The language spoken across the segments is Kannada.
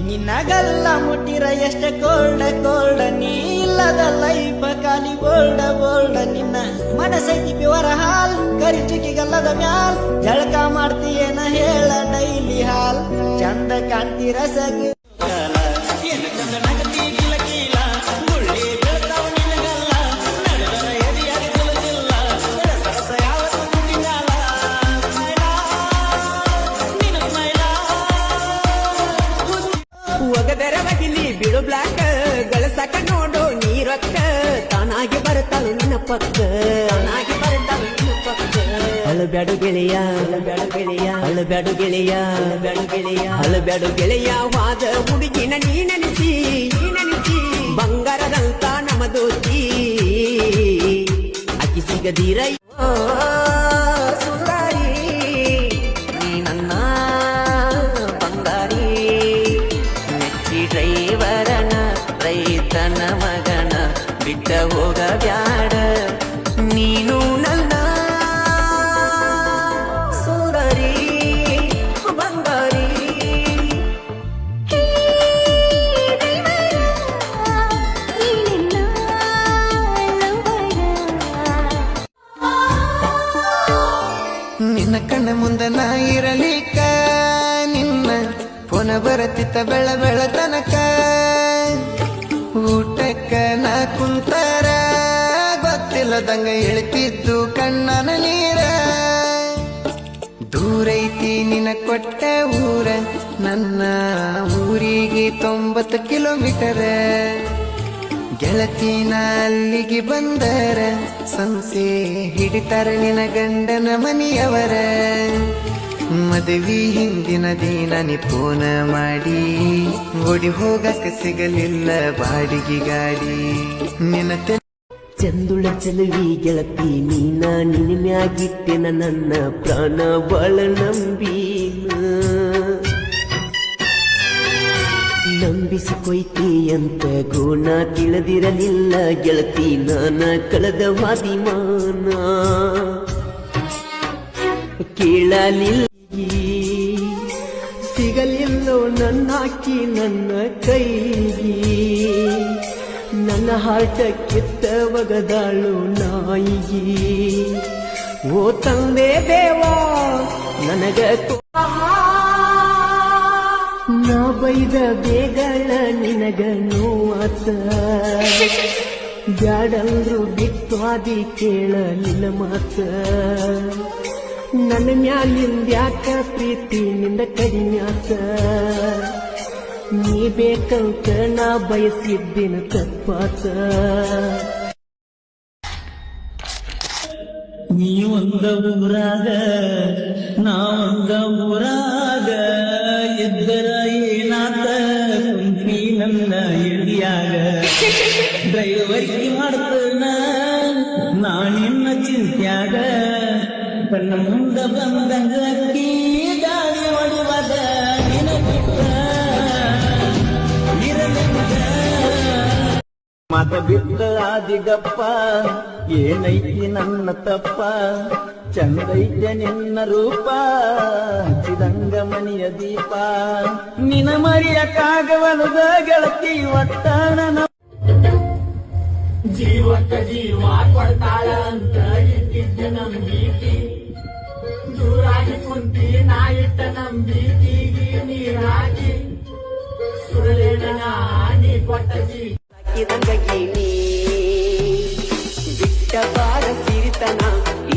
ನಿನ್ನಗಲ್ಲ ಮುಟ್ಟಿರ ಎಷ್ಟ ಕೋಲ್ಡ ಕೋಲ್ಡ ನೀ ಇಲ್ಲದ ಲೈಫ ಖಾಲಿ ಬೋಲ್ಡ ಬೋಲ್ಡ ನಿನ್ನ ಮನಸೈತಿ ಪ್ಯೂರ್ ಹಾಲ್ ಕರಿ ಚುಕ್ಕಿಗಲ್ಲದ ಮ್ಯಾಲ್ ಜಳಕ ಮಾಡ್ತೀಯೇನ ಹೇಳ ಡೈಲಿ ಹಾಲ್ ಚಂದ ಕಾಣ್ತಿ ರಸಗ ಬಿಡು ಬ್ಲಾಕ್ ಗಳಸಾಕ ನೋಡು ನೀರೊಕ್ಕ ತಾನಾಗಿ ಬರ್ತಾಳು ನಿನ್ನ ಪಕ್ಕ ತಾನಾಗಿ ಬರ್ತಾಳು ನಿನ್ನ ಪಕ್ಕ ಅಳಬ್ಯಾಡು ಗೆಳೆಯ ಅಳಬ್ಯಾಡು ಗೆಳೆಯ ಅಳಬ್ಯಾಡು ಗೆಳೆಯ ಅಳಬ್ಯಾಡು ಗೆಳೆಯ ಅಳಬ್ಯಾಡು ಗೆಳೆಯ ವಾದ ಹುಡುಗಿನ ನೀ ನೆನೆಸಿ ಬಂಗಾರದಂತ ನಮ್ಮ ದೋಸ್ತಿ ಅಕ್ಕಿ ಸಿಗದೀರ ಸುಂದರಿ ನೀ ನನ್ನ ಬಂಗಾರಿ ಮೆಚ್ಚಿ ಡ್ರೈವರನ ರೈತನ ಮಗನ ಬಿಟ್ಟ ಹೋಗ ಬ್ಯಾಡ ನೀನು ನನ್ನ ಸುಂದರಿ ಬಂಗಾರಿ ನಿನ್ನ ಕಣ್ಣ ಮುಂದ ನಾ ಇರಲಿಕ್ಕ ನಿನ್ನ ಪುನ ಬರತಿತ್ತ ಬೆಳ ಬೆಳತನಕ ಊಟಕ್ಕ ನಾ ಕುಂತರ ಗೊತ್ತಿಲ್ಲದಂಗ ಇಳ್ತಿದ್ದು ಕಣ್ಣನ ನೀರ ದೂರೈತಿ ನಿನ್ನ ಕೊಟ್ಟ ಊರ ನನ್ನ ಊರಿಗೆ 90 ಕಿಲೋಮೀಟರ್ ಗೆಳತಿನ ಅಲ್ಲಿಗೆ ಬಂದರ ಸಂಸೆ ಹಿಡಿತಾರ ನಿನ್ನ ಗಂಡನ ಮನೆಯವರ ಮದುವೆ ಹಿಂದಿನ ದಿನ ನೀ ಫೋನ ಮಾಡಿ ಓಡಿ ಹೋಗಕ್ಕೆ ಸಿಗಲಿಲ್ಲ ಬಾಡಿಗೆ ಗಾಡಿ ನಿನ್ನ ಚಂದುಳ ಚಲುವಿ ಗೆಳತಿ ನೀನ ನಿನ್ನ ಮ್ಯಾಗಿಟ್ಟೆನ ನನ್ನ ಪ್ರಾಣ ಬಾಳ ನಂಬಿಸಿಕೊಯ್ತಿ ಅಂತ ಗುಣ ತಿಳಿದಿರಲಿಲ್ಲ ಗೆಳತಿ ನಾನ ಕಳೆದ ವಾದಿಮಾನ ಕೇಳಲಿಲ್ಲ ಸಿಗಲಿಲ್ಲೋ ನನ್ನಾಕಿ ನನ್ನ ಕೈಗಿ ನನ್ನ ಹಾರ್ಟ ಕಿತ್ತ ಒಗದಾಳು ನಾಯಿಗಿ ಓ ತಂದೆ ದೇವಾ ನನಗ ನಾ ಬೈದ ಬೇಗಳ ನಿನಗ ನೋವಾತ ಬ್ಯಾಡಂದ್ರು ಬಿಟ್ವಾದಿ ಕೇಳಲಿಲ್ಲ ಮಾತ ನನ್ನ ಮ್ಯಾಲಿಂದ್ಯಾಕ ಪ್ರೀತಿ ನಿಂದ ಕಡಿಮ್ಯಾತ ನೀ ಬೇಕಂತ ನಾ ಬಯಸಿದ್ದಿನ ತಪ್ಪಾತ ನೀ ಒಂದ ಊರಾಗ ನಾ ಒಂದ ಊರಾಗ ಇದ್ದರ ಏನಾತ ಕುಂತಿ ನನ್ನ ಇಳಿಯಾಗ ಡ್ರೈವರ್ಗಿ ಮಾಡ್ತನ ನಾ ನಿನ್ನ ಚಿಂತ್ಯಾಗ ಕಣ್ಣ ಮುಂದ ಬಂದಂಗ ಅಕ್ಕಿ ಗಾಳಿ ಹೊಡಿವದ ನಿನ ಬಿಟ್ಟ ಮತ ಬಿಟ್ಟ ಆದಿಗಪ್ಪ ಏನೈತಿ ನನ್ನ ತಪ್ಪ ಚಂದೈತೆ ನಿನ್ನ ರೂಪ ಚಿದಂಗ ಮಣಿಯ ದೀಪ ನಿನ ಮರಿಯಕ್ಕಾಗವಲದ ಗೆಳತಿ ಒಟ್ಟ ನನ್ನ ಜೀವಕ್ಕ ಜೀವ ಕೊಡ್ತಾಳ ಅಂತ ಇಟ್ಟಿದ್ದ ನಂಬಿಕೆ ದೂರಾಗಿ ಕುಂತಿ ನಾ ಇಟ್ಟ ನಂಬಿಕೆಗೆ ನೀರಾಗಿ ಸುರಲೇನ ನೀ ಕೊಟ್ಟ ನೀ ಬಿಟ್ಟ ಬಾರ ಸಿರಿತನ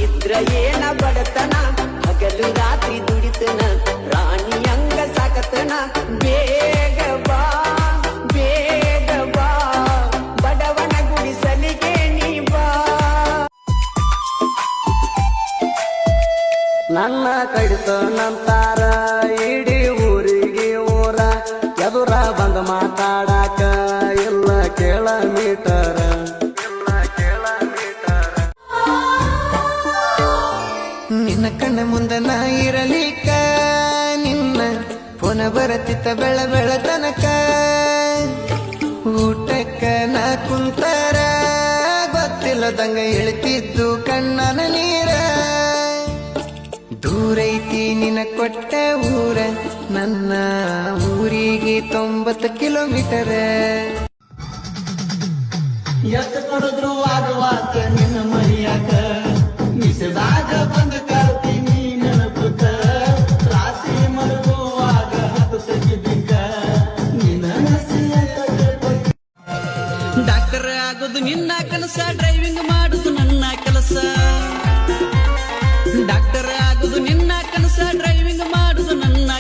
ಇದ್ರ ಏನ ಬಡತನ ಹಗಲು ರಾತ್ರಿ ದುಡಿತನ ರಾಣಿಯಂಗ ಸಾಕತನ ಬೇಗ ಬಾ ಬಡವನ ಗುಡಿಸಲಿಗೆ ನೀ ಬಾ ನನ್ನ ಕಡಿತ ನಂತಾರ ಇಡೀ ಊರಿಗೆ ಊರ ಎದುರ ಬಂದ ಮಾತಾಡಾಕ ಇಲ್ಲ ಕೇಳ ಮೀಟರ ನಿನ್ನ ಕಣ್ಣ ಮುಂದ ನಾ ಇರಲಿಕ್ಕ ನಿನ್ನ ಪುನ ಬರತಿತ್ತ ಬೆಳ ಬೆಳತನಕ ಊಟಕ್ಕ ನಾ ಕುಂತರ ಗೊತ್ತಿಲ್ಲದಂಗ ಇಳ್ತಿದ್ದು ಕಣ್ಣನ ನೀರ ದೂರೈತಿ ನಿನ ಕೊಟ್ಟ ಊರ ನನ್ನ ಊರಿಗೆ 90 ಕಿಲೋಮೀಟರ್ ಎಷ್ಟು ಕೊಡಿದ್ರು ಆಗುವಾತ ನಿನ್ನ ಮರಿಯಾಕ ಮಿಸದಾಗ ಬಂದ ಕರ್ತೀನಿ ನೆನಪುತ್ತ ರಾತ್ರಿ ಮಲಗುವಾಗ ಹತ್ತು ತೆಗಿಬೇಕ ನಿನ್ನ ಡಾಕ್ಟರ್ ಆಗೋದು ನಿನ್ನ ಕೆಲಸ ಡ್ರೈವಿಂಗ್ ಮಾಡುದು ನನ್ನ ಕೆಲಸ ಡಾಕ್ಟರ್ ಆಗೋದು ನಿನ್ನ ಕೆಲಸ ಡ್ರೈವಿಂಗ್ ಮಾಡುದು ನನ್ನ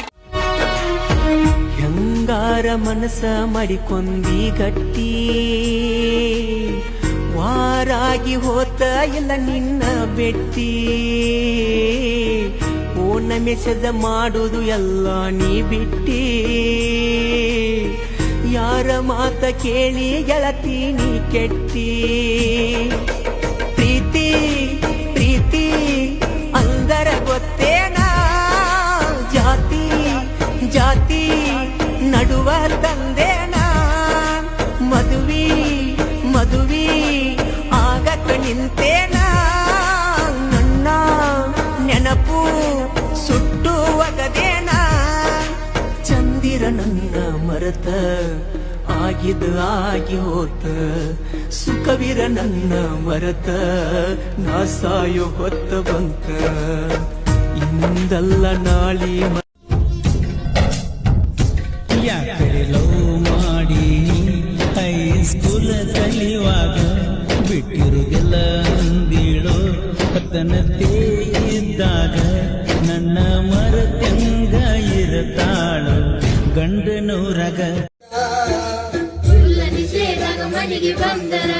ಹೆಂಗಾರ ಮನಸ್ಸ ಮಾಡಿಕೊಂಡಿ ಗಟ್ಟಿ ವಾರಾಗಿ ಹೋತ ಇಲ್ಲ ನಿನ್ನ ಬೆಟ್ಟಿ ಫೋನ್ ಮೆಸೇಜ್ ಮಾಡುದು ಎಲ್ಲ ನೀ ಬಿಟ್ಟಿ ಯಾರ ಮಾತ ಕೇಳಿ ಗೆಳತೀನಿ ಕೆಟ್ಟಿ ಪ್ರೀತಿ ಪ್ರೀತಿ ಅಂದರ ಗೊತ್ತೇನಾ ಜಾತಿ ಜಾತಿ ನಡುವ ತಂದೇನಾ ಮದುವಿ ಮದುವಿ ಆಗಕ ನಿಂತೇನಾ ನನ್ನ ನೆನಪು ಸುಟ್ಟು ಒಗದೇನಾ ಚಂದಿರ ನನ್ನ ಮರತ ಆಗಿದ ಆಗಿ ಹೋತ ಸುಖವಿರ ನನ್ನ ಮರತ ನಾ ಸಾಯೋ ಹೊತ್ತ ಬಂತ ಇಂದಲ್ಲ ನಾಳಿ ಯಾಕಡೆ ಲವ್ ಮಾಡಿ ಹೈಸ್ಕೂಲ್ ಕಲಿಯುವಾಗ ಬಿಟ್ಟಿರುವುದಿಲ್ಲ ಅಂದಿಳೋ ಪತನತೆ ಇದ್ದಾಗ ನನ್ನ ಮರತಂಗ ಇರತಾಳು ಗಂಡನೂರಗ ನಿಷೇಧಾಗ ಮನೆಗೆ ಬಂದರ